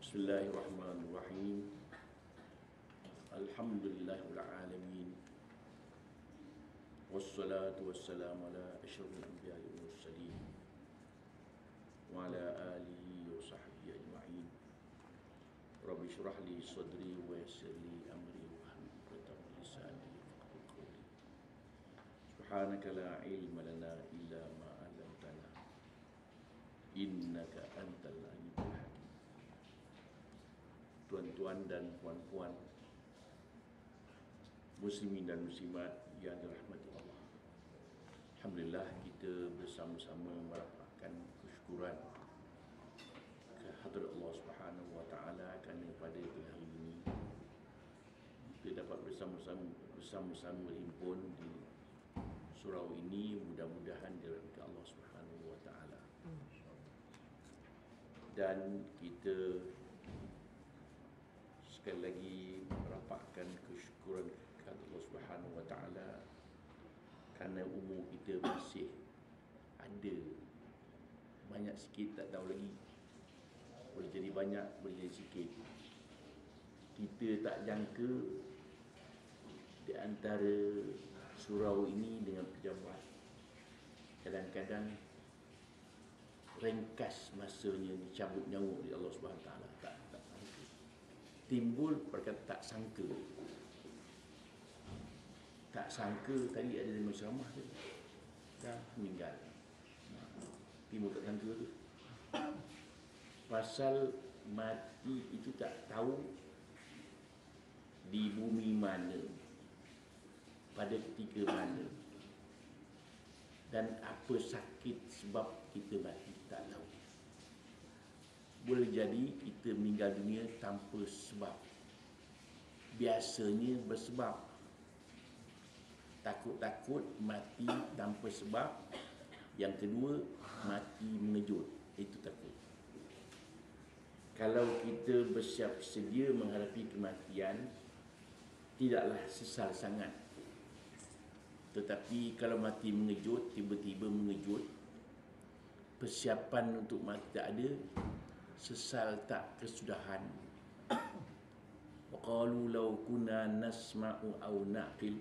Bismillahirrahmanirrahim. Alhamdulillahil alamin. Wassalatu wassalamu ala asyrafil anbiya'i wal mursalin wa ala alihi wa sahbihi ajma'in. Rabbi shrah li sadri wa yassir li amri wahlul 'uqdatam min lisani yafqahu qawli. Subhanaka la ilma lana illa ma 'allamtana innaka antal alimul hakim. Tuan-tuan dan puan-puan, muslimin dan muslimat yang dirahmati Allah, alhamdulillah kita bersama-sama merapatkan kesyukuran ke hadirat Allah Subhanahu wa taala kerana pada hari ini kita dapat bersama-sama berhimpun di surau ini. Mudah-mudahan dirahmati Allah Subhanahu wa taala. Dan kita sekali lagi merapatkan kesyukuran kepada Allah Subhanahu wa taala kerana umur kita masih ada, banyak sikit tak tahu lagi, boleh jadi banyak, boleh jadi sikit. Kita tak jangka di antara surau ini dengan pejabat kadang-kadang ringkas masanya dicabut nyawa oleh Allah Subhanahu wa taala. Tak sangka timbul perkataan tak sangka tadi ada lima ceramah tu dah meninggal. Timbul tak sangka tu pasal mati itu tak tahu di bumi mana, pada ketika mana, dan apa sakit sebab kita mati tak tahu. Boleh jadi kita meninggal dunia tanpa sebab. Biasanya bersebab. Takut-takut mati tanpa sebab. Yang kedua, mati mengejut. Itu takut. Kalau kita bersiap sedia menghadapi kematian, tidaklah sesal sangat. Tetapi kalau mati mengejut, tiba-tiba mengejut, persiapan untuk mati tak ada, sesal tak kesudahan. Wa qalu law kunna nasma'u aw naqil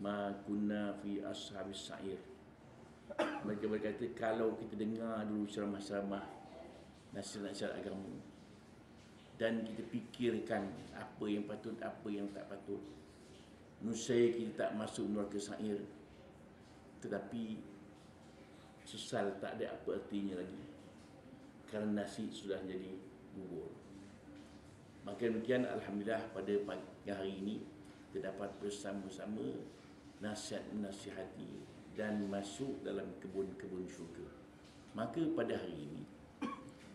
ma kunna fi ashabis sa'ir. Mereka berkata, kalau kita dengar dulu ceramah-ceramah nasihat-nasihat agama dan kita fikirkan apa yang patut, apa yang tak patut, nusai kita tak masuk neraka sa'ir. Tetapi sesal tak ada apa artinya lagi, kerana nasi sudah jadi bubur. Maka demikian, alhamdulillah pada pagi hari ini kita dapat bersama-sama nasihat-nasihati dan masuk dalam kebun-kebun syurga. Maka pada hari ini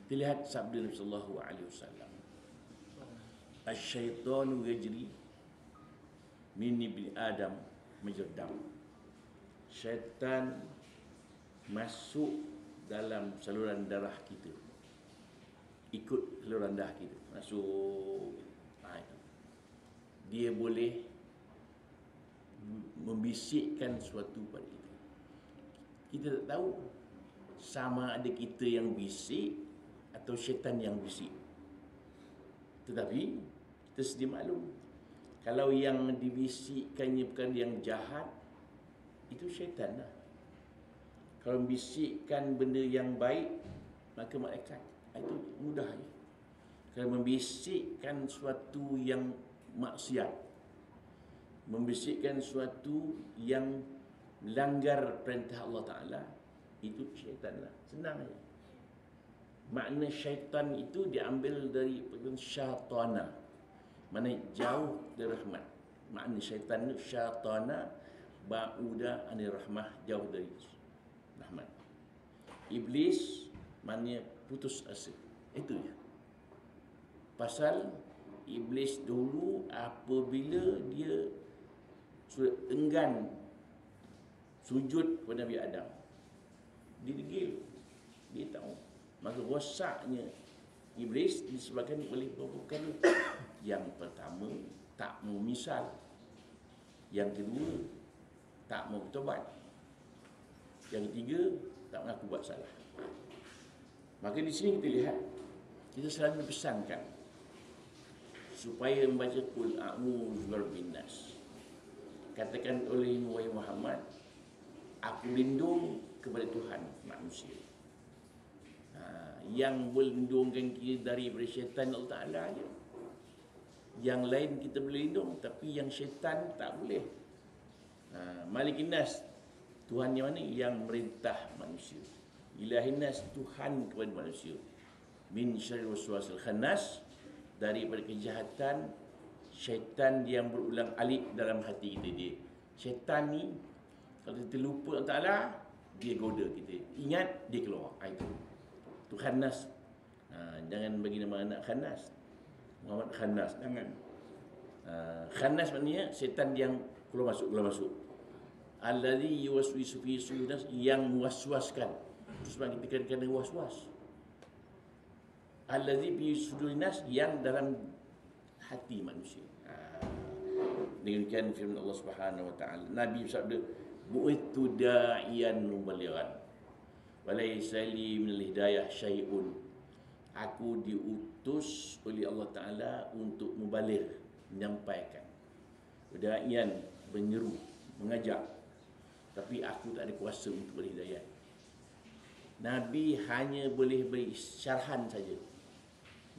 dilihat sabda Nabi sallallahu alaihi wasallam, asyaitanu yajri min ibni Adam majrdam. Syaitan masuk dalam saluran darah kita, ikut saluran darah kita masuk. Dia boleh membisikkan sesuatu pada kita. Kita tak tahu sama ada kita yang bisik atau syaitan yang bisik. Tetapi kita sedia maklum, kalau yang dibisikkannya bukan yang jahat, itu syaitan lah. Kalau membisikkan benda yang baik, maka malaikat. Itu mudah je. Kalau membisikkan sesuatu yang maksiat, membisikkan sesuatu yang melanggar perintah Allah Ta'ala, itu syaitan lah. Senang je. Makna syaitan itu diambil dari syaitana, mana jauh dari rahmat. Makna syaitan itu syaitana ba'uda anir rahmah, jauh dari rahmat. Iblis maknanya putus asa. Itu je. Pasal iblis dulu apabila dia sudah enggan sujud kepada Nabi Adam, dia degil, dia tahu. Maka rosaknya iblis disebabkan oleh beberapa perkara. Yang pertama, tak mau misal. Yang kedua, tak mau bertobat. Yang ketiga, tak mengaku buat salah. Maka di sini kita lihat kita selalu dipesankan supaya membaca qul a'udzu birabbin nas. Katakan oleh wahai Muhammad, aku lindung kepada Tuhan manusia. Yang melindungkan kita daripada syaitan Allah Ta'ala aja. Yang lain kita boleh lindung, tapi yang syaitan tak boleh. Malikin nas, Tuhan yang mana? Yang merintah manusia. Ilahin nas, Tuhan kepada manusia. Min syarril waswasil khannas, daripada kejahatan syaitan yang berulang alik dalam hati kita dia. Syaitan ni kalau kita lupa Allah Ta'ala, dia goda kita. Ingat, dia keluar. Itu khannas. Jangan bagi nama anak khannas. Muhammad khannas, jangan. Khannas maknanya syaitan yang keluar masuk. Allazi yuwaswisu fi sudurin nas, yang waswaskan. Sebab kita kadang-kadang was-was. Allazi fi sudurin nas, yang dalam hati manusia. Demikian firman Allah Subhanahu wa taala. Nabi bersabda, bu'ithu da'iyan mubalighan wa laysa li minal hidayah syai'un. Aku diutus oleh Allah Ta'ala untuk mubaligh, menyampaikan. Da'iyan, menyeru, mengajak. Tapi aku tak ada kuasa untuk beri hidayah. Nabi hanya boleh beri syarahan saja.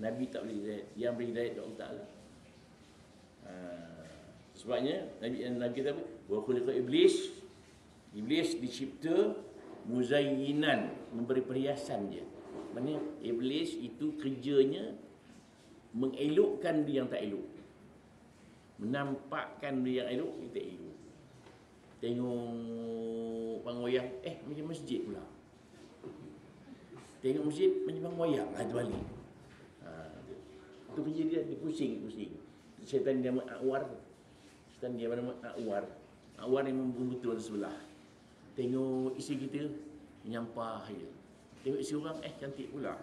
Nabi tak boleh hidayah. Yang beri hidayah Allah Ta'ala. Sebabnya Nabi kata apa? Wa khuliqa iblis. Iblis dicipta muzayyinan, memberi perhiasan dia. Maksudnya iblis itu kerjanya mengelokkan dia yang tak elok. Menampakkan dia yang elok, dia tak elok. Tengok pangwayang, macam masjid pula. Tengok masjid macam pangwayang, itu balik. Itu kerja dia, dia pusing. Syaitan dia nama A'war. Syaitan dia nama A'war. A'war yang membunuh sebelah. Tengok isi kita, menyampah je. Tengok isi orang, cantik pula.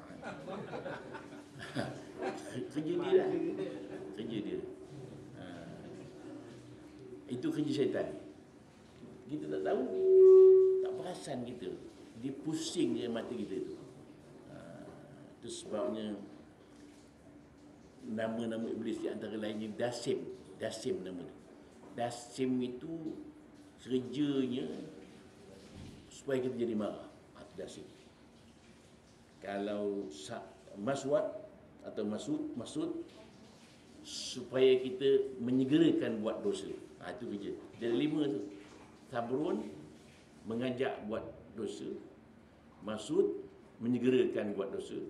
Kerja dia lah. Kerja dia. Itu kerja syaitan. Kita tak tahu. Tak perasan kita. Dia pusing je mata kita tu. Itu sebabnya nama-nama iblis di antara lainnya Dasim. Dasim nama dia. Dasim itu kerjanya supaya kita jadi marah. Itu Dasim. Kalau maswat atau masud supaya kita menyegerakan buat dosa. Itu kerja. Dia ada 5 tu. Sabrun, mengajak buat dosa. Masud, menyegerakan buat dosa.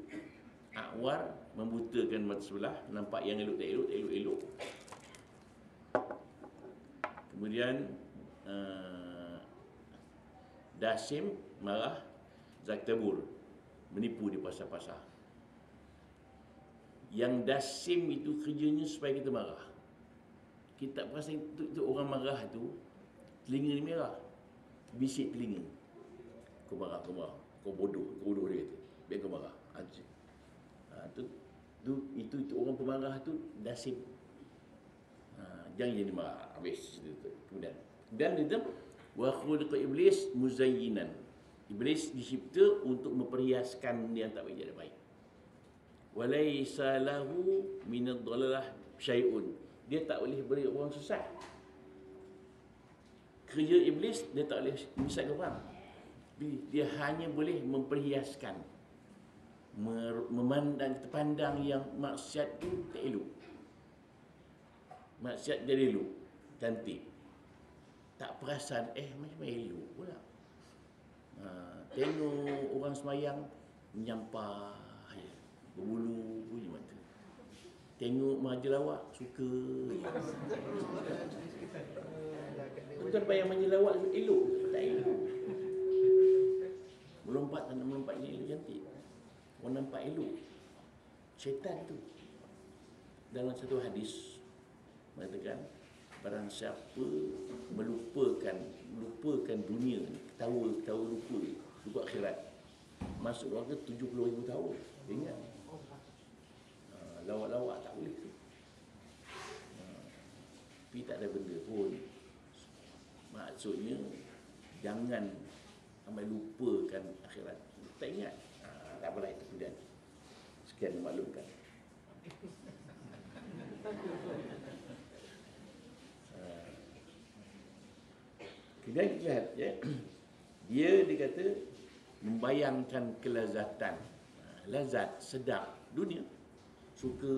A'war, membutakan mata sebelah, nampak yang elok tak elok. Kemudian Dasim, marah. Zaktabur, menipu di pasar-pasar. Yang Dasim itu kerjanya supaya kita marah. Kita tak perasan itu orang marah tu, telinga ni merah. Bisik telinga. Kau marah. Kau bodoh dia kata. Biar kau marah. Itu orang pemarah tu Dasim. Jangan jadi marah. Habis itu. Kemudian dia wa khuliqa iblis muzayyinan. Iblis dicipta untuk memperhiaskan dia yang tak baik jadi baik. Walaysa lahu minad dhalalah syai'un. Dia tak boleh beri orang sesat. Kerja iblis dia tak boleh menyesatkan orang. Dia hanya boleh memperhiaskan, memandang, kita pandang yang maksiat tu tak elok. Maksiat jadi elok, cantik. Tak perasan, macam elok pula. Tengok orang semayang menyampah, berbulu je mata. Tengok majalawak, suka. Bukan payah majalawak elok, tak elok. Melompat tak nak melompat ni elok, cantik. Orang nampak elok. Syaitan tu. Dalam satu hadis mengatakan, barang siapa melupakan dunia ni, ketawa lupa akhirat, masuk neraka 70,000 tahun. Ingat. Lawak-lawak tak boleh tu. Tapi tak ada benda pun. Maksudnya jangan sampai lupakan akhirat. Tak ingat. Tak apalah itu kemudian. Sekian dimaklumkan. Kemudian kita lihat ya, dia dikata membayangkan kelazatan, lazat, sedap dunia, suka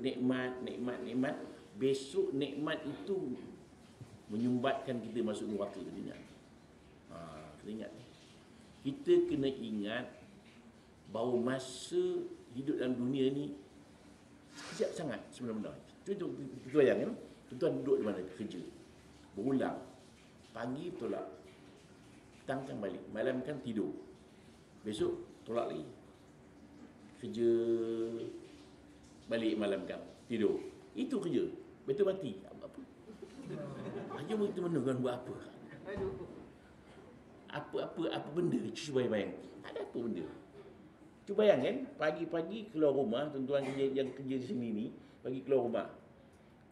nikmat, besok nikmat itu menyumbatkan kita masuk neraka dunia. Kita ingat, kita kena ingat bahawa masa hidup dalam dunia ni sekejap sangat sebenarnya. Kita bayang kan, tuan duduk di mana, kerja, berulang, pagi tolak, petang kan balik, malam kan tidur, besok tolak lagi, kerja, balik malam kan tidur, itu kerja, betul mati apa aja kita mana kan buat apa benda. Cuba bayang, tak ada apa benda. Cuba bayang kan, pagi-pagi keluar rumah, tuan-tuan yang kerja di sini ni, pagi keluar rumah,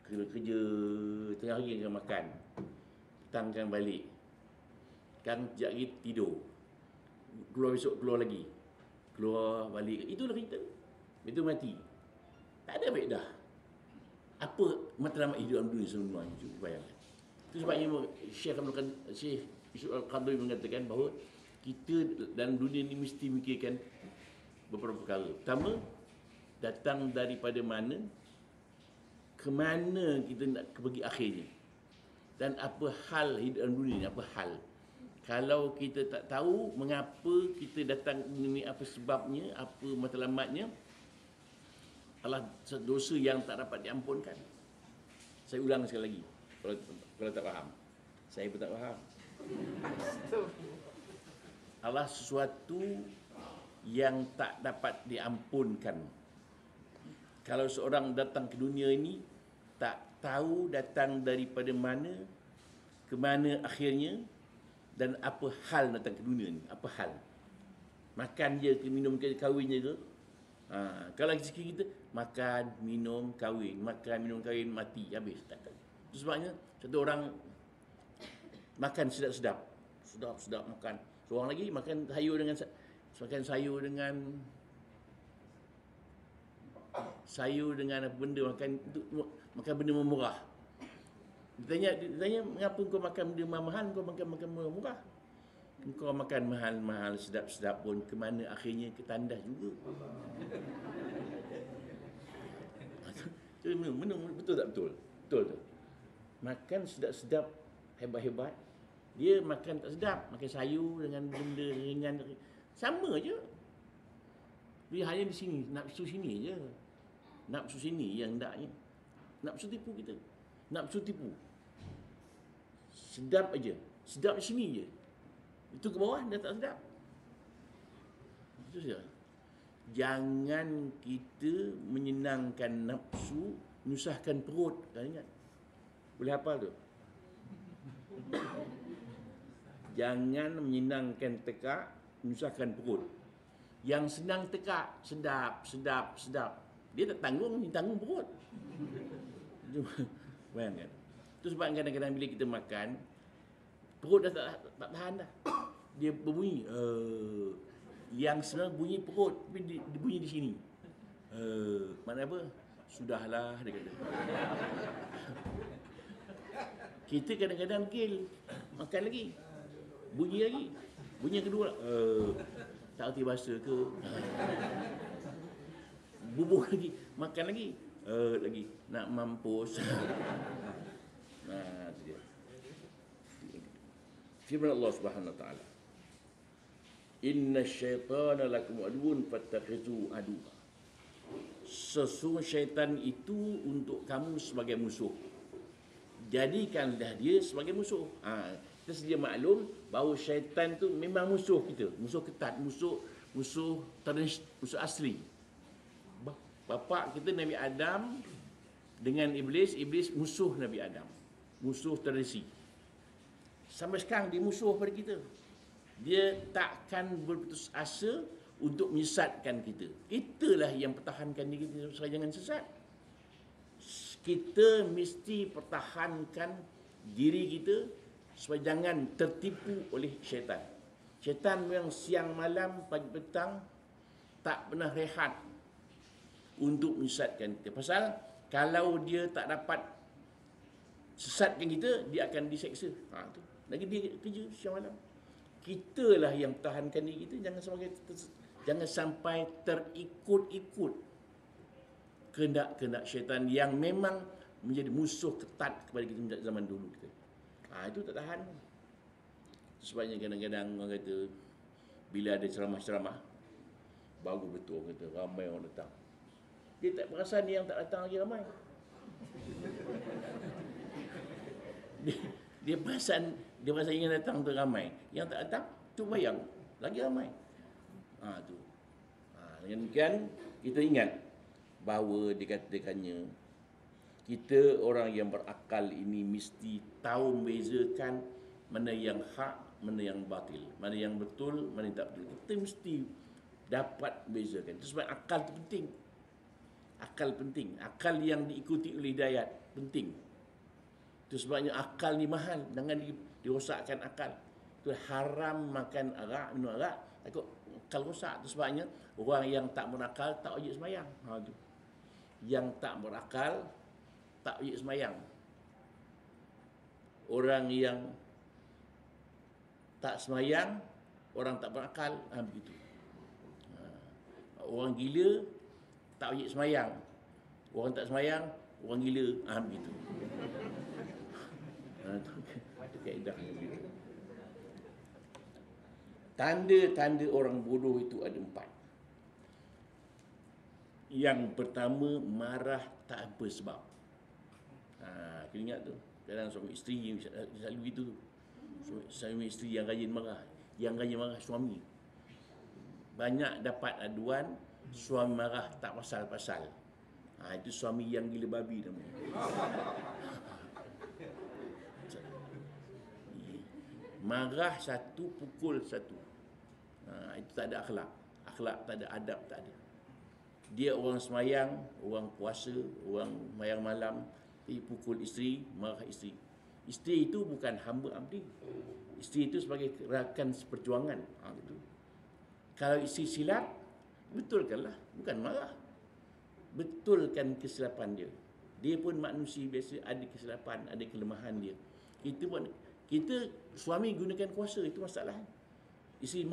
kerja tengah hari akan makan, petang kan balik, kan sekejap lagi tidur, keluar besok keluar lagi, keluar balik, itulah kita, itu mati, tak ada baik dah. Apa matlamat hidup dalam dunia sebenarnya, cuba bayangkan. Itu sebabnya Syekh Yusuf Al-Qaradawi mengatakan bahawa kita dalam dunia ni mesti mikirkan beberapa perkara. Pertama, datang daripada mana, ke mana kita nak pergi akhirnya, dan apa hal hidup dalam dunia ni, apa hal. Kalau kita tak tahu mengapa kita datang ini, apa sebabnya, apa matlamatnya, adalah dosa yang tak dapat diampunkan. Saya ulang sekali lagi, kalau tak faham, saya pun tak faham. Adalah sesuatu yang tak dapat diampunkan. Kalau seorang datang ke dunia ini tak tahu datang daripada mana, ke mana akhirnya, dan apa hal datang ke dunia ni, apa hal. Makan je ke, minum ke, kahwin je ke. Kalau rezeki kita, makan, minum, kahwin, mati, habis. Tak. Itu sebabnya satu orang makan sedap-sedap makan. Seorang lagi makan sayur dengan apa benda, makan benda murah. Ditanya mengapa kau makan benda mahal, kau makan murah. Kau makan mahal-mahal, sedap-sedap pun ke mana akhirnya ke tandas juga. Betul tak betul? Betul tu. Makan sedap-sedap, hebat-hebat, dia makan tak sedap, makan sayur dengan benda ringan, sama je. Dia hanya di sini, nafsu sini je. Nafsu sini yang hendaknya. Nafsu tipu kita. Nafsu tipu. Sedap aja. Sedap di sini je. Itu ke bawah dah tak sedap. Itu saja. Jangan kita menyenangkan nafsu, menyusahkan perut. Kalian ingat? Boleh hafal tu? Jangan menyenangkan tekak, menyusahkan perut. Yang senang tekak, sedap. Dia tak tanggung, dia tanggung perut. Bayangkan. Itu sebab kadang-kadang bila kita makan, perut dah tak tahan dah. Dia berbunyi. Yang sebenarnya bunyi perut, tapi dia bunyi di sini. Makna apa? Sudahlah, dia kata. Kita kadang-kadang gil, makan lagi, bunyi lagi, bunyi yang kedua, tak erti bahasa ke, bubuh lagi, makan lagi, lagi nak mampus. Nah, itu dia. Firman Allah Subhanahu Wa Taala, Inna syaitana lakum aduun fattakhizu aduwa. Sesungguhnya syaitan itu untuk kamu sebagai musuh. Jadikanlah dia sebagai musuh. Kita sedia maklum bahawa syaitan tu memang musuh kita, musuh ketat, musuh asli. Bapa kita Nabi Adam dengan iblis musuh Nabi Adam, musuh tradisi. Sampai sekarang dia musuh pada kita. Dia takkan berputus asa untuk menyesatkan kita. Itulah yang pertahankan diri kita supaya jangan sesat. Kita mesti pertahankan diri kita supaya jangan tertipu oleh syaitan. Syaitan memang siang malam, pagi petang tak pernah rehat untuk menyesatkan kita. Pasal kalau dia tak dapat sesatkan kita, dia akan diseksa. Tu. Lagi dia kerja siang malam. Kitalah yang tahankan diri kita, jangan sampai terikut-ikut kehendak-kehendak syaitan yang memang menjadi musuh ketat kepada kita sejak zaman dulu kita. Itu tak tahan. Sebabnya kadang-kadang orang kata bila ada ceramah-ceramah bagus betul, orang kata ramai orang datang. Dia tak perasan yang tak datang lagi ramai. Dia perasan ingin datang tu ramai. Yang tak datang tu bayang lagi ramai. Tu. Dengan demikian kita ingat bahawa dikatakannya kita orang yang berakal ini mesti tahu membezakan mana yang hak, mana yang batil, mana yang betul, mana yang tak betul. Kita mesti dapat bezakan. Itu sebab akal itu penting. Akal penting. Akal yang diikuti oleh hidayat penting. Itu sebabnya akal ni mahal. Jangan dirosakkan akal. Itu haram makan arak, minum arak. Takut akal rosak. Itu sebabnya orang yang tak berakal tak wajib sembahyang. Tu. Yang tak berakal tak wajib sembahyang. Orang yang tak sembahyang, orang tak berakal, begitu. Orang gila tak wajib sembahyang. Orang tak sembahyang, orang gila, begitu. Itu kaedah. Tanda-tanda orang bodoh itu ada 4. Yang pertama, marah tak apa sebab. Kena ingat tu. Kadang suami isteri selalu itu. Suami isteri yang rajin marah. Yang rajin marah suami. Banyak dapat aduan suami marah tak pasal-pasal. Itu suami yang gila babi namanya. Marah satu, pukul satu. Itu tak ada akhlak. Akhlak tak ada, adab tak ada. Dia orang semayang, orang puasa, orang semayang malam, pukul isteri, marah isteri. Isteri itu bukan hamba abdi. Isteri itu sebagai rakan seperjuangan. Gitu. Kalau isteri silap, betulkanlah, bukan marah. Betulkan kesilapan dia. Dia pun manusia biasa, ada kesilapan, ada kelemahan dia. Kita suami gunakan kuasa, itu masalah. Isteri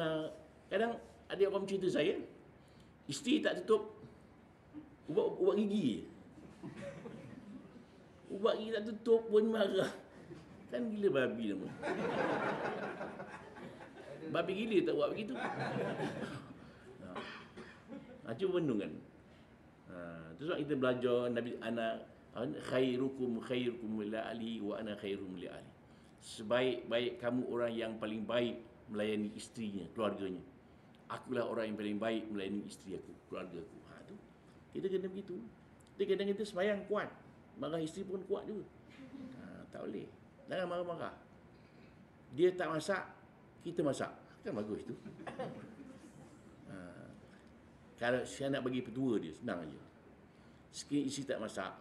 kadang ada orang cerita saya, isteri tak tutup ubat gigi. Ubat gigi tak tutup pun marah. Kan gila babi nama. Babi gila tak buat begitu. Cuba bendung kan. Itu sebab kita belajar Nabi anak khairukum li ahli wa ana khairum li ahli. Sebaik-baik kamu orang yang paling baik melayani isterinya, keluarganya. Akulah orang yang paling baik melayani isteri aku, keluarga aku. Tu. Kita kena begitu. Kadang-kadang kita sembahyang kuat, marah isteri pun kuat juga. Tak boleh. Jangan marah-marah. Dia tak masak, kita masak. Kan bagus tu. Kalau saya nak bagi petua dia, senang aja. Sekiranya isteri tak masak,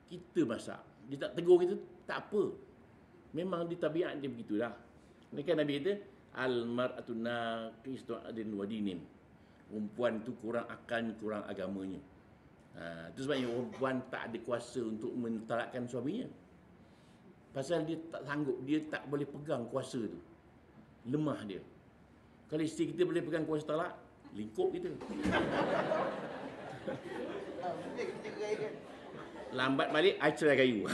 kita masak. Dia tak tegur kita, tak apa. Memang di tabiat dia begitulah. Ini kan Nabi kata, al-mar'atu naqisatu adin wa dinin. Perempuan tu kurang akalnya, kurang agamanya. Itu sebabnya perempuan tak ada kuasa untuk mentalakkan suaminya. Pasal dia tak sanggup, dia tak boleh pegang kuasa tu. Lemah dia. Kalau isteri kita boleh pegang kuasa talak, lingkup kita. Lambat balik, I cerai kayu.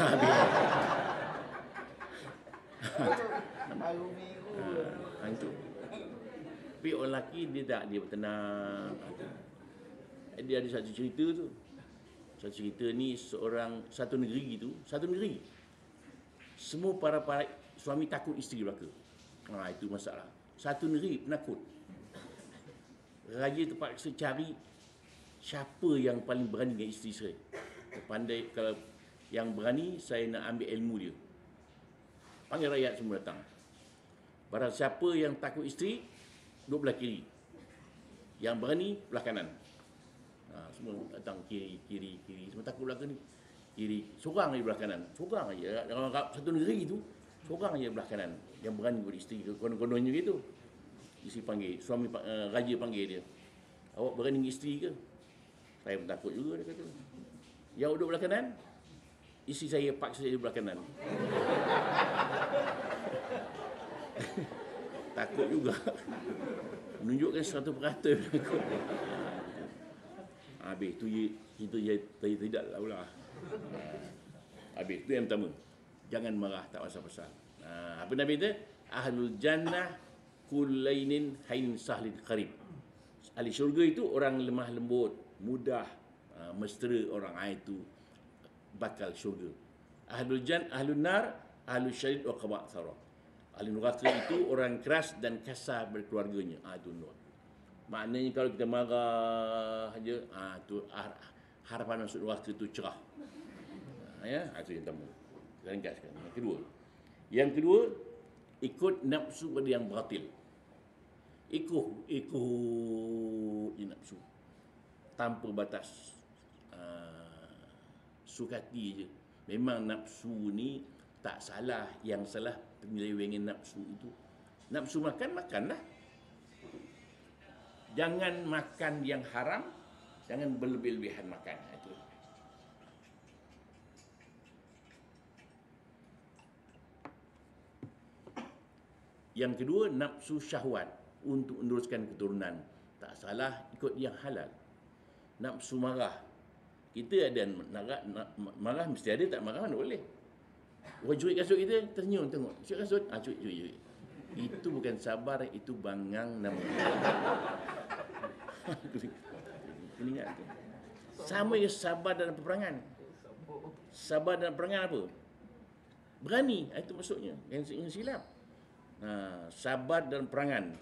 Itu. Tapi orang lelaki dia bertenang. Dia ada satu cerita tu. Satu cerita ni satu negeri tu, satu negeri. Semua para suami takut isteri belaka. Itu masalah. Satu negeri penakut. Raja terpaksa cari siapa yang paling berani dengan isteri saya. Pandai, kalau yang berani saya nak ambil ilmu dia. Panggil rakyat semua datang. Barang siapa yang takut isteri, duduk belah kiri. Yang berani belah kanan. Semua datang kiri. Semua takut belah ni. Kiri. Seorang aja belah kanan. Seorang aja. Dalam satu negeri tu, seorang aja belah kanan. Yang berani buat isteri. Konon-kononnya gitu. Isteri panggil. Raja panggil dia. Awak berani dengan isteri ke? Saya pun takut juga, dia kata. Yang duduk belah kanan, isteri saya paksa saya duduk belah kanan. Takut juga. Menunjukkan 100% takut. Habis tu kita tidak lah pula. Habis tu yang pertama. Jangan marah, tak pasal-pasal. Apa Nabi kata? Ahlul jannah kullainin hain sahlin qarib. Ahli syurga itu orang lemah lembut, mudah, mesra orang itu bakal syurga. Ahlul nar, ahlul syadid wa qabathara. Ahli neraka itu orang keras dan kasar berkeluarganya. Itu nur. Maknanya kalau kita marah aja, tu harapan masuk neraka tu cerah. Ya, itu yang pertama. Kita ringkaskan. Yang kedua, ikut nafsu pada yang batil. Ikut nafsu tanpa batas. Sukati je. Memang nafsu ni tak salah. Yang salah penyelewengan nafsu itu. Nafsu makanlah. Jangan makan yang haram, jangan berlebih-lebihan makan. Itu. Yang kedua, nafsu syahwat untuk meneruskan keturunan. Tak salah, ikut yang halal. Nafsu marah. Kita ada marah mesti ada, tak marah mana boleh. Orang curi kasut kita, tersenyum tengok. Curi kasut, curi. Itu bukan sabar, itu bangang namanya. Kena ingat tu. Sama je sabar dalam peperangan. Sabar dalam peperangan apa? Berani, itu maksudnya. Yang silap. Sabar dalam perangan.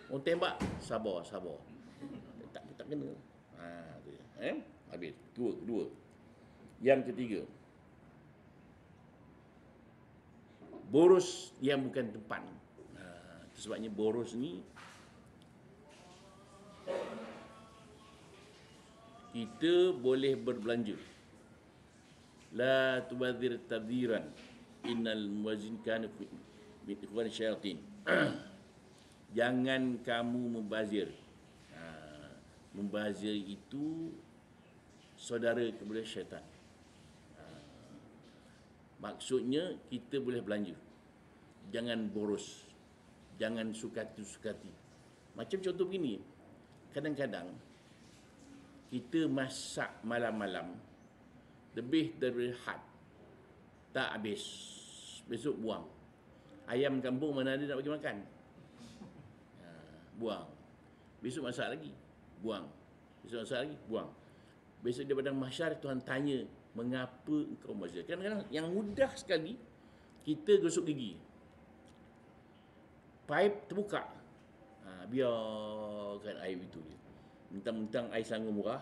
Orang tembak, sabar. Tak kena. Habis. Dua. Yang ketiga, boros yang bukan tempat. Sebabnya boros ni kita boleh berbelanja. La tubadzir tabdziran. Innal muwazzin kana min ikhwan syayatin. Jangan kamu membazir. Membazir itu saudara kepada syaitan. Maksudnya kita boleh belanja. Jangan boros. Jangan sukati. Macam contoh begini. Kadang-kadang kita masak malam-malam lebih dari had. Tak habis. Besok buang. Ayam kampung mana ada nak bagi makan? Buang. Besok masak lagi. Buang. Besok masak lagi. Buang. Besok di padang mahsyar Tuhan tanya, mengapa engkau membazir? Kadang-kadang yang mudah sekali kita gosok gigi. Paip terbuka. Biarkan air itu je. Mentang-mentang air sangat murah.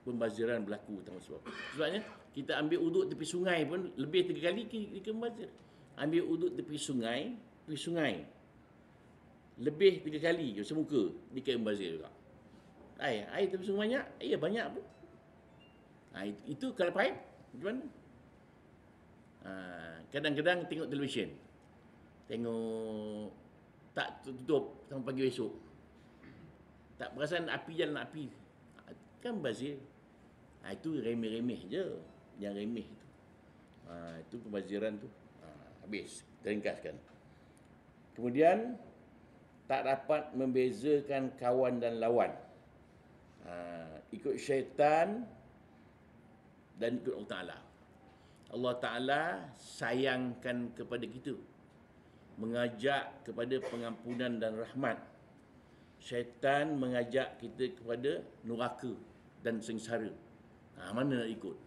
Pembaziran berlaku tentang sebab. Sebabnya kita ambil uduk tepi sungai pun lebih 3 kali kita membazir. Ambil uduk tepi sungai, lebih 3 kali semuka dikira membazir juga. Air tepi sungai banyak, banyak pun. Itu kalau paip macam mana? Kadang-kadang tengok televisyen. Tengok tak tutup sampai pagi esok. Tak perasan jalan api. Kan bazir. Itu remeh-remeh je. Yang remeh tu. Itu pembaziran tu. Habis. Teringkaskan. Kemudian tak dapat membezakan kawan dan lawan. Ikut syaitan dan ikut Allah Ta'ala. Allah Ta'ala sayangkan kepada kita, mengajak kepada pengampunan dan rahmat. Syaitan mengajak kita kepada neraka dan sengsara. Mana nak ikut?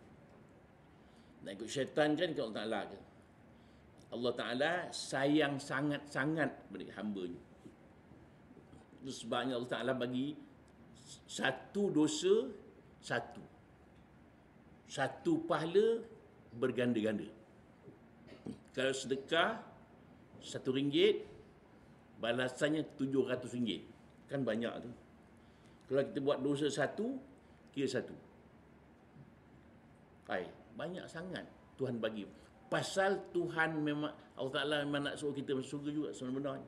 Nak ikut syaitan kan ikut Allah Ta'ala ke? Allah Ta'ala sayang sangat-sangat kepada hamba-Nya. Itu sebabnya Allah Ta'ala bagi satu dosa, satu pahala berganda-ganda. Kalau sedekah RM1, balasannya RM700. Kan banyak tu. Kalau kita buat dosa satu, kira satu. Banyak sangat Tuhan bagi. Pasal Tuhan memang, Allah Ta'ala memang nak suruh kita masuk surga juga sebenarnya.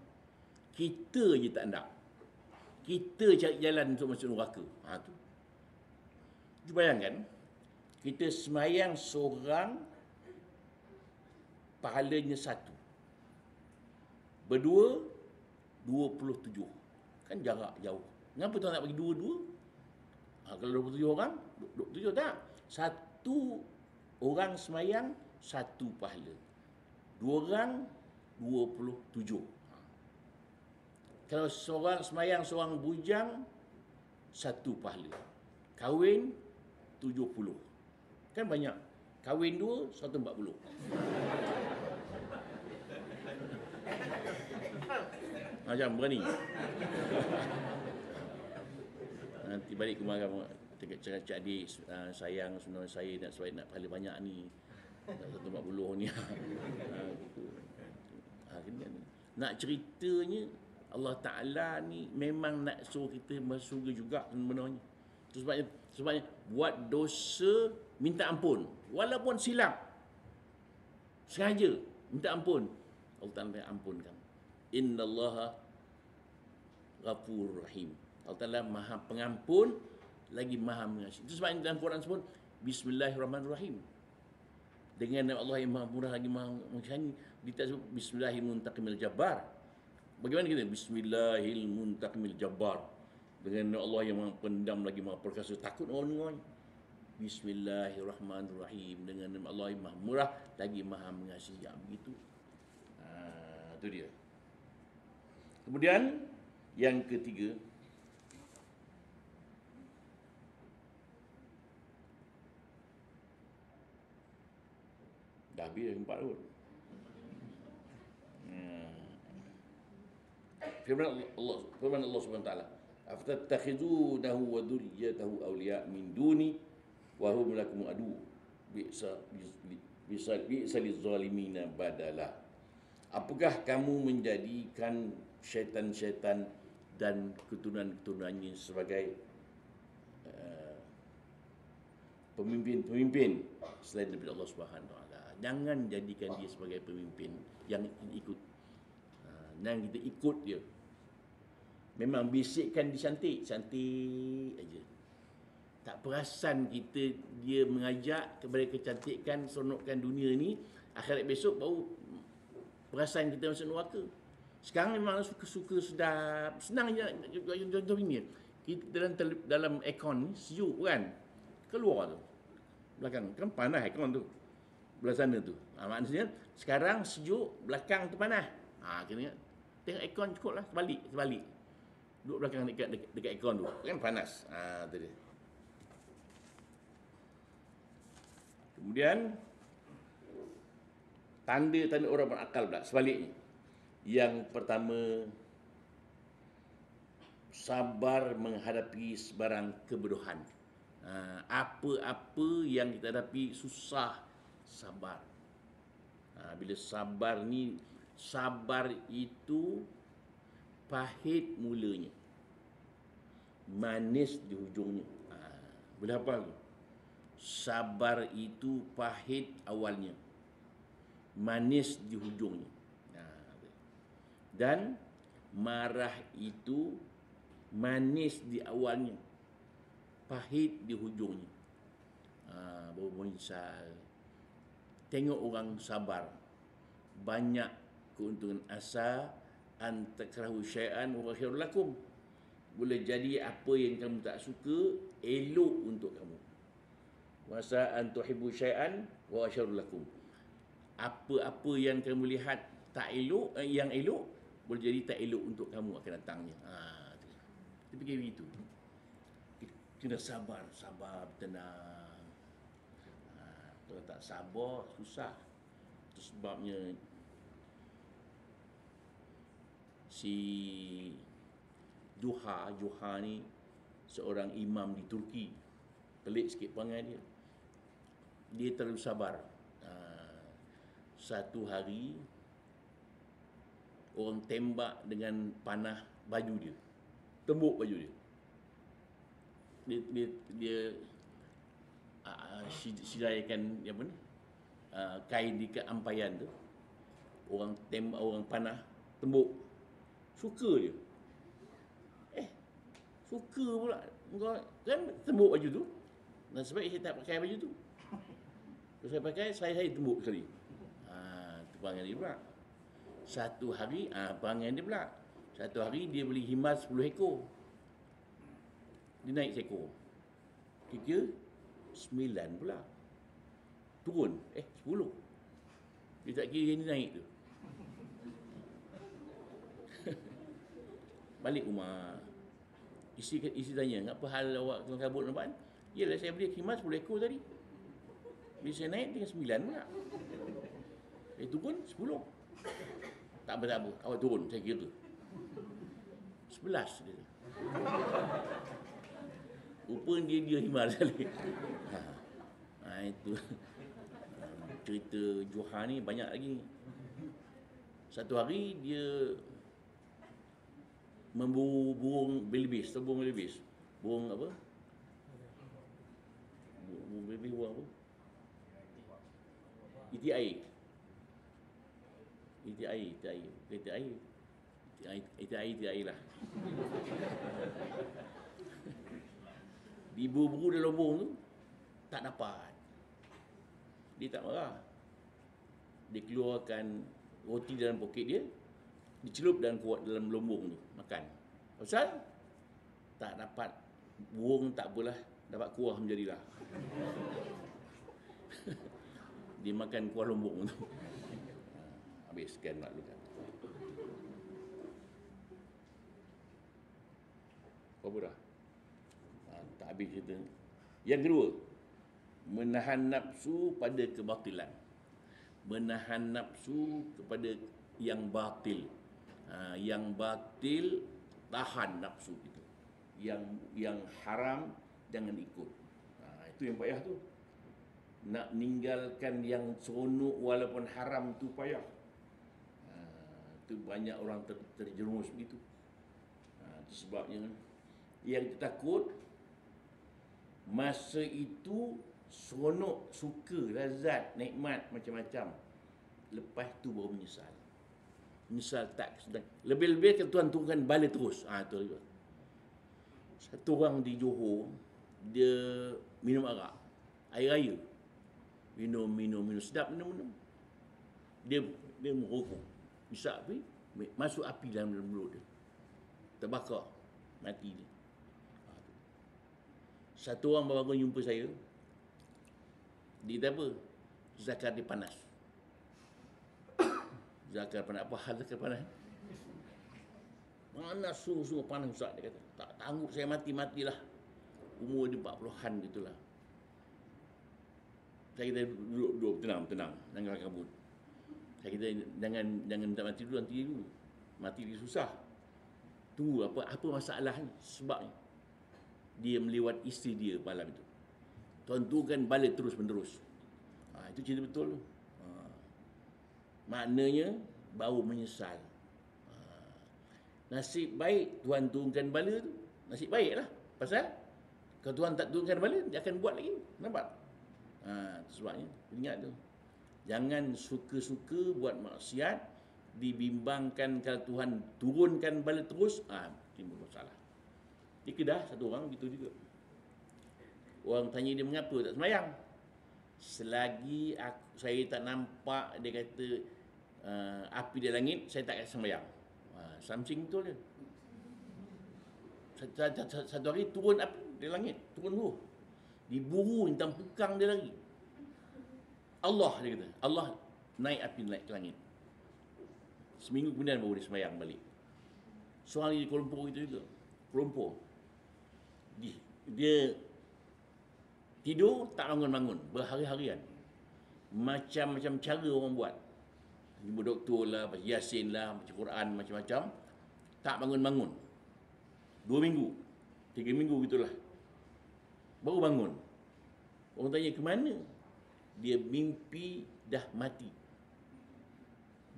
Kita je tak nak. kita cari jalan untuk masuk neraka. Tu. Cuba bayangkan, kita semayang seorang, pahalanya 1. Berdua, 27. Kan jarak jauh. Kenapa tuan nak bagi dua-dua? Kalau 27 orang, 27 tak? Satu orang semayang, 1 pahala. 2 orang, 27. Kalau seorang semayang, seorang bujang, 1 pahala. Kahwin, 70. Kan banyak. Kahwin 2, 140. Macam berani. Nanti balik ke rumah kamu cakap adik, sayang sebenarnya saya nak pahala banyak ni. Nak 140 ni. Gitu. Nak ceritanya Allah Ta'ala ni memang nak suruh kita masuk surga juga sebenarnya. Sebabnya buat dosa minta ampun walaupun silap, sengaja minta ampun, Allah Ta'ala ampunkan. Innallaha ghafurur rahim. Allah Ta'ala Maha Pengampun lagi Maha Mengasihi. Itu sebab dalam Quran sebut Bismillahirrahmanirrahim. Dengan nama Allah yang Maha Murah lagi Maha Mengasihi, kita sebut Bismillahirmuntaqimil Jabbar. Bagaimana kita? Bismillahirmuntaqimil Jabbar. Dengan nama Allah yang Maha Pendam lagi Maha Perkasa. Takut orang dengar. Bismillahirrahmanirrahim. Dengan nama Allah yang Maha Murah lagi Maha Mengasihi. Begitu. Itu dia. Kemudian yang ketiga, dah habis 4 tahun. Firman Allah Subhanahu wa taala, "Afatattakhizunahu wa dhurriyyatahu awliya min duni wa hum lakum adu bi'sa lizalimina badala." Apakah kamu menjadikan syaitan-syaitan dan keturunan-keturunannya sebagai pemimpin-pemimpin selain daripada Allah Subhanahu wa taala? Jangan jadikan dia sebagai pemimpin yang ikut. Jangan kita ikut dia. Memang bisikkan dia cantik aja. Tak perasan kita dia mengajak kepada kecantikan, seronokkan dunia ni, akhirat besok baru perasan kita masuk neraka. Sekarang memang suka-suka sedap, senang je. Contoh ini, kita dalam aircon ni sejuk kan, keluar tu belakang kan panas aircon tu belah sana tu. Maksudnya sekarang sejuk, belakang tu panas. Kena tengok aircon cukup lah, terbalik. Duduk belakang dekat aircon tu kan panas. Tu dia. Kemudian tanda-tanda orang berakal pula sebaliknya. Yang pertama, sabar menghadapi sebarang kebodohan. Apa-apa yang kita hadapi susah, sabar. Bila sabar ni, sabar itu pahit mulanya, manis di hujungnya. Boleh hafal tu? Sabar itu pahit awalnya, manis di hujungnya. Dan marah itu manis di awalnya, pahit di hujungnya. Baru menyesal. Tengok orang sabar, banyak keuntungan. Asa an takrahu syai'an wa khairul lakum. Boleh jadi apa yang kamu tak suka elok untuk kamu. Wasa an tuhibbu syai'an wa syarrul lakum. Apa-apa yang kamu lihat tak elok, yang elok boleh jadi tak elok untuk kamu akan datangnya. Kita fikir begitu. Kena sabar, tenang. Kalau tak sabar, susah. Itu sebabnya si Juha ni seorang imam di Turki. Pelik sikit perangai dia. Dia terlalu sabar. Satu hari orang tembak dengan panah baju dia, tembuk baju dia. Dia sidaikan apa ni, kain di keampaian tu. Orang tembak, orang panah tembuk, suka dia. Suka pula. Kau kan tembuk baju tu. Dan sebab saya tak pakai baju tu. Kalau saya pakai, saya tembuk sekali. Tu perangai dia pula. Satu hari, perangai dia pula. Satu hari dia beli himas 10 ekor. Dia naik seekor. Kira 9 pula. Turun. 10. Dia tak kira yang dia naik tu. Balik rumah. Isi tanya, apa hal awak keluar kabut nampak? Yalah, saya beli himas 10 ekor tadi. Bila saya naik dengan 9 pula. Turun 10. Tak apa. Awak turun, saya kira. 11 dia. Rupanya dia himas sekali. Itu. Cerita Johan ni banyak lagi. Satu hari dia memburu burung belibis, burung belibis. Burung apa? Burung belibis, burung apa? Iti air lah. Diburu-buru dalam burung tu, tak dapat. Dia tak marah. Dia keluarkan roti dalam poket dia, dicelup dalam lombong tu, makan. Pasal tak dapat, burung tak apalah, dapat kuah menjadilah. Dia makan kuah lombong tu. Habiskan nak luka. Apa dah? Tak habis cerita. Yang kedua, menahan nafsu pada kebatilan. Menahan nafsu kepada yang batil. Yang batil, tahan nafsu itu. Yang haram, jangan ikut. Itu yang payah tu. Nak ninggalkan yang seronok walaupun haram tu payah. Itu banyak orang terjerumus begitu. Itu sebabnya yang kita takut masa itu seronok, suka, lazat, nikmat macam-macam. Lepas tu baru menyesal. Menyesal tak sedang. Lebih-lebih Tuhan turunkan bala terus. Itu juga. Satu orang di Johor, dia minum arak, air raya. Minum sedap minum. Dia merokok. Isap api, masuk api dalam mulut dia. Terbakar, mati dia. Satu orang baru jumpa saya. Dia kata apa? Zakat dia panas. Zakat panas. Apa hal zakat panas? Panas, sungguh-sungguh panas Ustaz, dia kata. Tak tanggup saya matilah. Umur dia 40-an gitulah. Saya kata duduk tenang. Jangan kabut. Saya kata jangan tak mati dulu, nanti dulu. Mati dia susah. Tunggu apa masalahnya, sebabnya. Dia melewat isteri dia malam itu. Tuan turunkan bala terus menerus. Itu cerita betul tu. Maknanya baru menyesal. Nasib baik Tuhan turunkan bala tu. Nasib baiklah. Pasal kalau Tuhan tak turunkan bala, dia akan buat lagi. Nampak? Sebabnya ingat tu. Jangan suka-suka buat maksiat, dibimbangkan kalau Tuhan turunkan bala terus, timbul masalah. Di Kedah satu orang begitu juga. Orang tanya dia mengapa tak sembahyang. Selagi saya tak nampak, dia kata api di langit, saya tak akan sembahyang. Something betul dia. Satu hari turun api di langit, turun roh. Diburu tentang pukang dia lari. Allah, dia kata. Allah naik api naik ke langit. Seminggu kemudian baru dia sembahyang balik. Soal di Kuala Lumpur itu juga. Kuala Lumpur. Dia tidur tak bangun-bangun berhari-harian. Macam-macam cara orang buat. Jumpa doktor lah, baca Yasin lah, baca Quran, macam-macam. Tak bangun-bangun. 2 minggu, 3 minggu gitulah. Baru bangun. Orang tanya ke mana? Dia mimpi dah mati.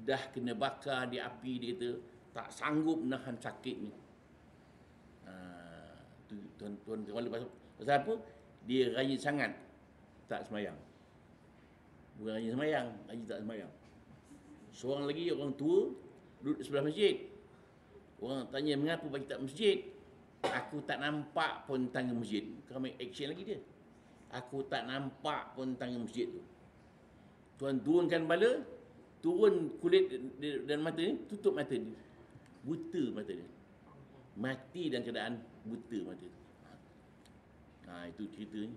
Dah kena bakar di api, dia kata tak sanggup nahan sakit ni. Tuan kembali pasal apa? Dia rajin sangat tak sembahyang. Bukan rajin sembahyang, rajin tak sembahyang. Seorang lagi, orang tua, duduk di sebelah masjid. Orang tanya mengapa bagi tak masjid? Aku tak nampak pun tangga masjid. Kau ambil action lagi dia. Aku tak nampak pun tangga masjid tu. Tuan turunkan bala, turun kulit dan mata ni, tutup mata dia. Buta mata dia. Mati dalam keadaan buta mata dia. Itu cerita ni.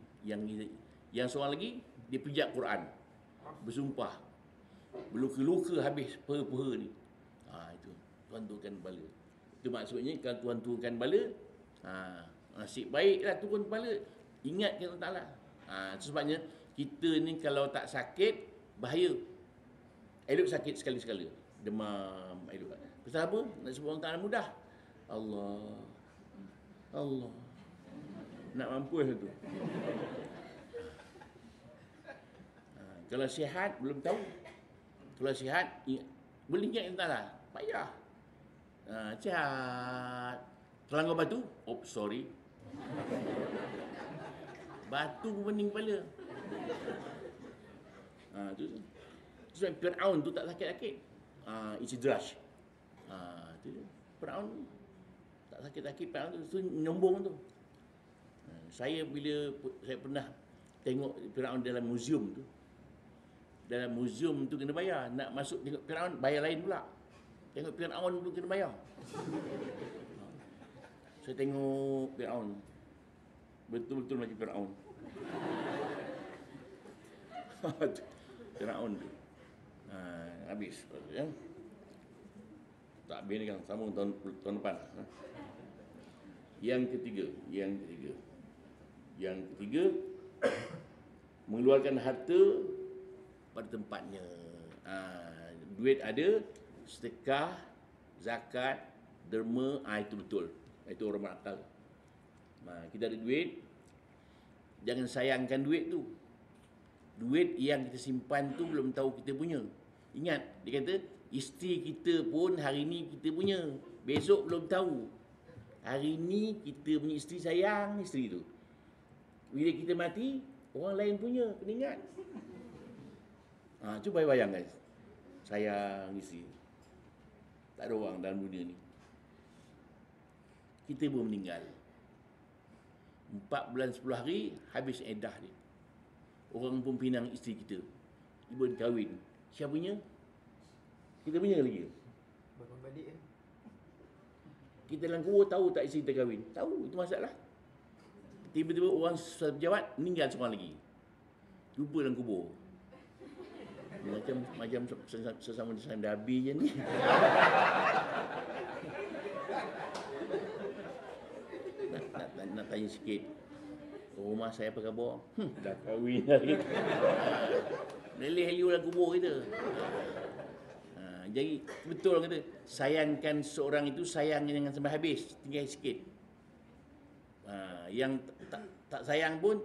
Yang seorang lagi, dia pijak Quran. Bersumpah. Berluka-luka habis peha-peha ni. Itu. Tuan turunkan bala. Itu maksudnya, kalau Tuan turunkan bala, nasib baiklah turun bala. Ingat Allah Ta'ala. Itu sebabnya, kita ni kalau tak sakit, bahaya. Elok sakit sekali-sekala. Demam, elok. Pasal apa? Nak sebut Allah Ta'ala mudah. Allah. Nak mampus tu. Kalau sihat, belum tahu. Kalau sihat, boleh ingat Allah Ta'ala. Payah. Sihat. Terlanggar batu? Sorry. Batu pun pening kepala. Tu. Sebab Fir'aun tu tak sakit-sakit. Istidraj. Tu. Fir'aun tak sakit-sakit. Fir'aun tu nyombong tu. Bila saya pernah tengok Fir'aun dalam muzium tu. Dalam muzium tu kena bayar. Nak masuk tengok Fir'aun, bayar lain pula. Tengok Fir'aun tu kena bayar. Saya tengok Fir'aun. Betul-betul macam Fir'aun. Fir'aun tu. Habis. Ya? Tak habis ni kan. Sambung tahun depan. Yang ketiga. Mengeluarkan harta pada tempatnya. Duit ada, sedekah, zakat, derma, itu betul. Itu orang berakal. Kita ada duit, jangan sayangkan duit tu. Duit yang kita simpan tu belum tahu kita punya. Ingat, dia kata, isteri kita pun hari ni kita punya. Besok belum tahu. Hari ni kita punya isteri, sayang isteri tu. Bila kita mati, orang lain punya. Kena ingat. Cuba bayangkan. Sayang isteri. Tak ada orang dalam dunia ni. Kita pun meninggal. 4 bulan 10 hari, habis iddah dia. Orang pun pinang isteri kita. Ibu kahwin. Siapa punya? Kita punya lagi. Bakal balik kan? Kita dalam kubur tahu tak isteri kita kahwin? Tahu, itu masalah. Tiba-tiba orang pejabat meninggal seorang lagi. Jumpa dalam kubur. Macam sesama Nabi je ni. nak tanya sikit. Rumah saya apa khabar? Dah kahwin lagi. Leleh-leleh dalam kubur kita. Jadi betul orang kata, sayangkan seorang itu, sayangnya jangan sampai habis, tinggal sikit. Yang tak sayang pun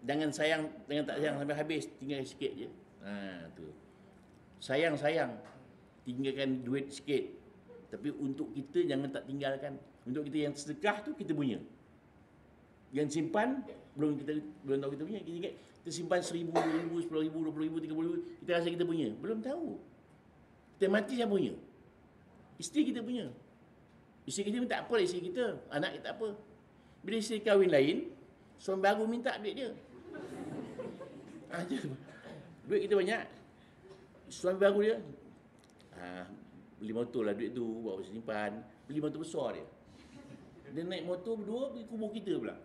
jangan tak sayang sampai habis, tinggal sikit je. Tu. Sayang, tinggalkan duit sikit. Tapi untuk kita jangan tak tinggalkan. Untuk kita yang sedekah tu kita punya. Yang simpan belum tahu kita punya. Kita ingat kita simpan 1,000, 2,000, 10,000, 20,000, 30,000, kita rasa kita punya. Belum tahu. Kita mati siapa punya? Isteri kita punya. Isteri kita pun tak apa, isteri kita, anak kita tak apa. Bila isteri kahwin lain, suami baru minta duit dia. Duit kita banyak. Suami baru dia, beli motor lah duit tu, bawa simpan. Beli motor besar dia. Dia naik motor berdua pergi kubur kita pula.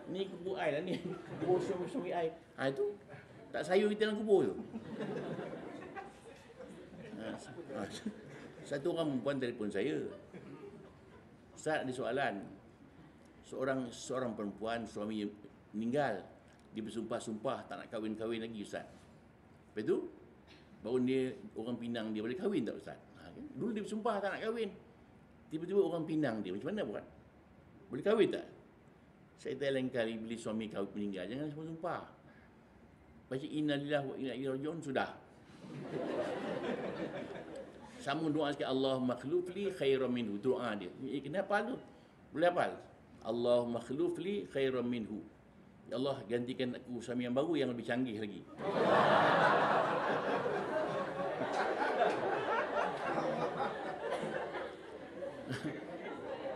Ni kubur I lah ni. Kubur suami I. Itu tak sayur kita dalam kubur tu. Satu orang perempuan telefon saya. Ustaz, ada soalan. Seorang perempuan, suami meninggal. Dia bersumpah-sumpah tak nak kahwin-kahwin lagi, Ustaz. Lepas tu, baru dia, orang pinang dia boleh kahwin tak, Ustaz? Dulu dia bersumpah tak nak kahwin. Tiba-tiba orang pinang dia. Macam mana buat? Boleh kahwin tak? Saya tanya lain kali bila suami kahwin meninggal, jangan semua sumpah. Baca innalillah wa inna ilaihi raji'un, sudah. Sambung doa sikit, Allahumma khlufli khairan minhu. Doa dia. Kenapa tu? Boleh hafal? Allahumma khlufli khairan minhu. Ya Allah, gantikan aku suami yang baru yang lebih canggih lagi.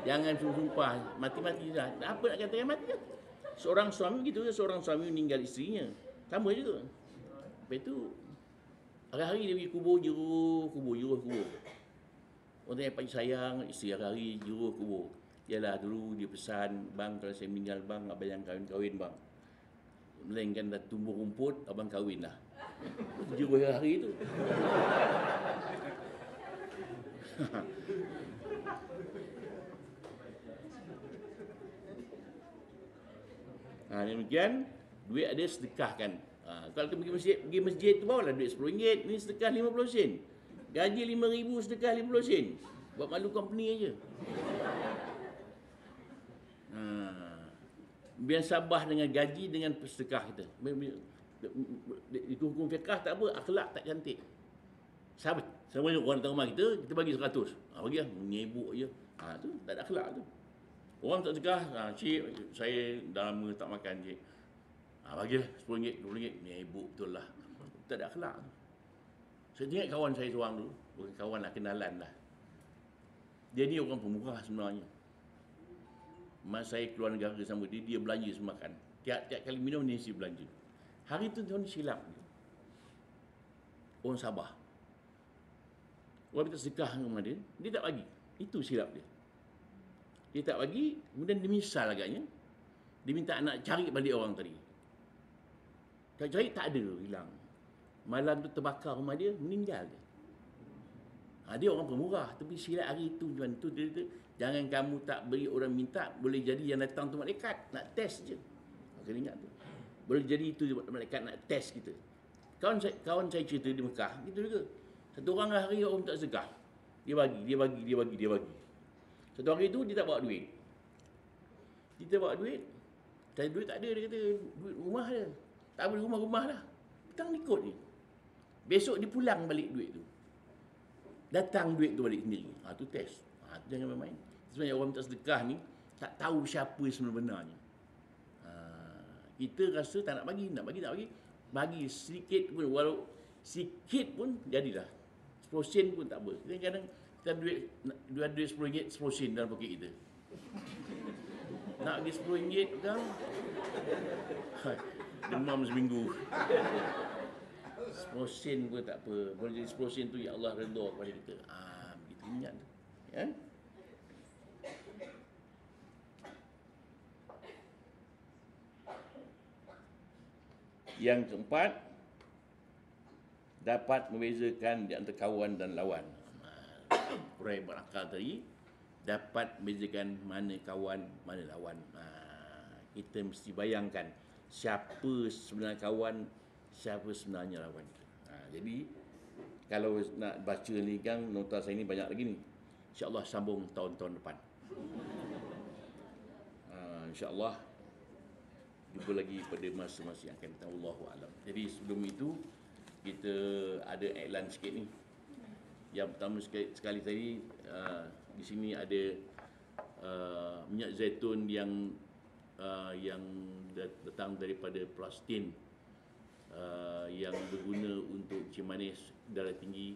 Jangan sumpah mati-mati dah. Apa nak katakan mati dah? Seorang suami begitu, seorang suami meninggal isterinya. Sama juga. Lepas tu hari-hari dia pergi kubur. Orang yang paling sayang, isteri hari-hari juruh kubur. Yalah dulu dia pesan, bang kalau saya meninggal bang, abang yang kahwin bang. Melainkan dah tumbuh rumput, abang kahwin lah. Juruh hari tu. Demikian, duit ada sedekahkan. Kalau pergi masjid tu bawalah duit RM10, ni sedekah 50 sen. Gaji 5,000 sedekah 50 sen. Buat malu company aja. Biar sabah dengan gaji dengan sedekah kita. Hukum fiqah tak apa, akhlak tak cantik. Sahabat, sama orang datang rumah kita bagi 100. Bagi lah, menyebuk je. Tu tak ada akhlak tu. Orang tak sedekah, cik, saya dah lama tak makan cik. Bagilah RM10, RM20, menyebuk betul lah. Tak ada akhlak tu. Saya ingat kawan saya seorang dulu, bukan kawan lah, kenalan lah. Dia ni orang pemurah sebenarnya. Masa saya keluar negara sama dia, dia belanja semakan. Tiap-tiap kali minum, dia mesti belanja. Hari tu tuan silap dia. Orang Sabah. Orang minta sedekah dengan dia, dia tak bagi. Itu silap dia. Dia tak bagi, kemudian dia misal agaknya. Dia minta nak cari balik orang tadi. Cari tak ada, hilang. Malam tu terbakar rumah dia, meninggal dia. Dia orang pemurah, tapi silap hari itu tuan tu dia jangan kamu tak beri orang minta, boleh jadi yang datang tu malaikat nak test je. Kena ingat tu. Boleh jadi itu malaikat nak test kita. Kawan saya cerita di Mekah, gitu juga. Satu orang hari orang tak sedekah. Dia bagi. Satu hari itu dia tak bawa duit. Cari duit tak ada, dia kata duit rumah dia. Tak boleh rumah dah. Petang ikut ni. Besok dia pulang balik duit tu. Datang duit tu balik sendiri. Tu test. Jangan main-main. Sebenarnya orang minta sedekah ni tak tahu siapa sebenarnya. Kita rasa tak nak bagi. Bagi sedikit pun, walau sikit pun jadilah. 10 sen pun tak apa. Kadang-kadang kita ada duit RM10, 10 sen dalam poket kita. Nak bagi RM10 kan? Demam seminggu. 10 sen pun tak apa. Boleh jadi 10 sen tu ya Allah redha kepada kita. Begitu ingat tu. Ya? Yang keempat, dapat membezakan di antara kawan dan lawan. Orang berakal tadi dapat membezakan mana kawan, mana lawan. Kita mesti bayangkan siapa sebenarnya kawan, siapa sebenarnya lawan. Jadi kalau nak baca ni kan, nota saya ni banyak lagi ni. InsyaAllah sambung tahun-tahun depan. InsyaAllah jumpa lagi pada masa-masa yang akan datang. Wallahu a'lam. Jadi sebelum itu kita ada iklan sikit ni. Yang pertama sekali tadi di sini ada minyak zaitun yang datang daripada Palestin, yang berguna untuk uji manis, darah tinggi,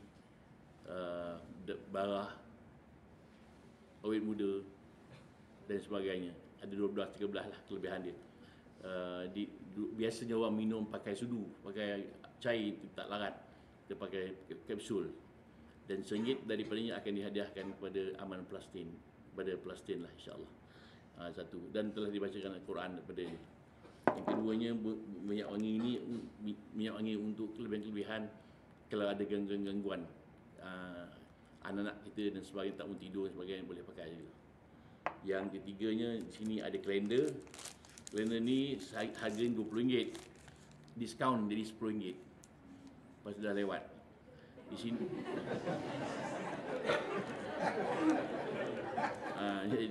darah, awet muda dan sebagainya. Ada 12-13 lah kelebihan dia. Biasanya orang minum pakai sudu, pakai cair tak larat, kita pakai kapsul. Dan RM1 daripadanya akan dihadiahkan kepada aman Palestin, kepada Palestin lah insya-Allah. Satu, dan telah dibacakan Al-Quran daripada ini. Yang keduanya, minyak wangi ini minyak wangi untuk kelebihan-kelebihan kalau ada gangguan anak-anak kita dan sebagainya, tak mau tidur dan sebagainya, boleh pakai juga. Yang ketiganya, di sini ada kalender. Kalender ni harganya RM20, diskaun jadi RM10. Lepas dah lewat. Di sini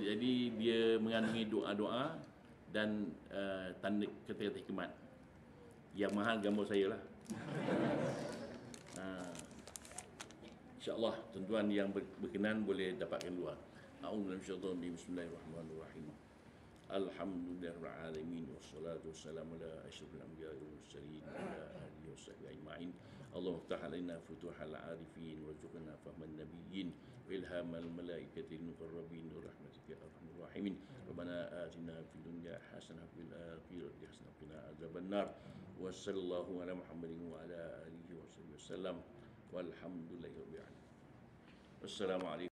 jadi dia mengandungi doa-doa dan tanda kata-kata hikmat. Yang mahal gambar saya lah. InsyaAllah tuan-tuan yang berkenan boleh dapatkan dua. A'udzubillahi Bismillahirrahmanirrahim. Alhamdulillahirabbil alamin wassalatu wassalamu ala asyrofil anbiya'i wal mursalin wa ala alihi wasahbihi ajma'in. اللهم افتح علينا فتوح العارفين وارزقنا فهم النبيين وإلهام الملائكة المقربين برحمتك يا أرحم الراحمين. ربنا آتنا في الدنيا حسنة وفي الآخرة حسنة وقنا عذاب النار. وصلى الله على محمد وعلى آله وصحبه وسلم والحمد لله رب العالمين. السلام عليكم.